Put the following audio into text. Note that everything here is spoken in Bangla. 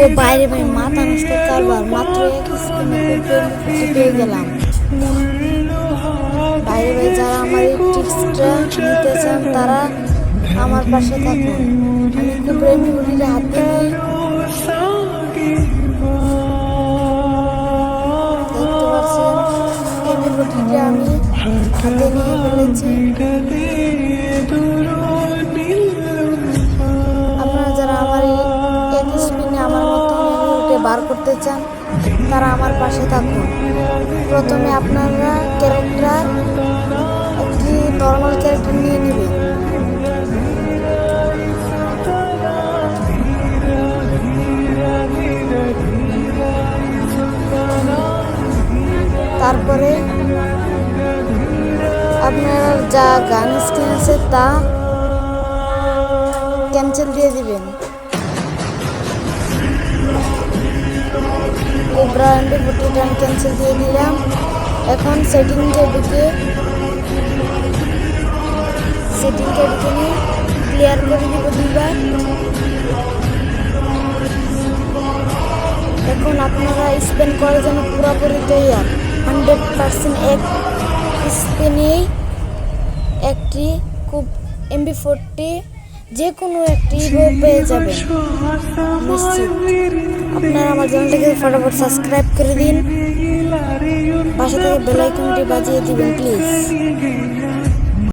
ও বাইরে ভাই মাথা নষ্ট কারবার, মাত্র এক স্পিনে পেয়ে গেলাম। বাইরে ভাই যারা আমার এই টিপসটা নিতে চান তারা আমার পাশে থাকুন। আমি খুব রেমিগুলির হাতে নিয়ে দেখতে পাচ্ছেন রেমিগুলিটা আমি হাতে নিয়ে ফেলেছি। আপনারা যারা আমার এক স্পিনে আমার মতো রেমিগুলিটা বার করতে চান তারা আমার পাশে থাকুন। প্রথমে আপনারা ক্যারেক্টার একটি নর্মাল ক্যারেক্টার নিয়ে নেবেন। তারপরে আপনার যা গান স্কিন আছে তা ক্যান্সেল দিয়ে দিবেন। কোবরা এমপি40 ক্যান্সেল দিয়ে দিলাম। এখন সেটিংয়ে ঢুকে নিয়ে ক্লিয়ার করে দিব দুইবার। এখন আপনারা স্পেন করার জন্য পুরোপুরি তৈরি। 100% এক স্পেনেই একটি খুব এমপি40 যে কোনো একটি পেয়ে যাবেন নিশ্চিত। আপনারা আমার চ্যানেলটাকে ফটাফট সাবস্ক্রাইব করে দিন, পাশে থেকে বেল আইকনটি বাজিয়ে দিবেন প্লিজ।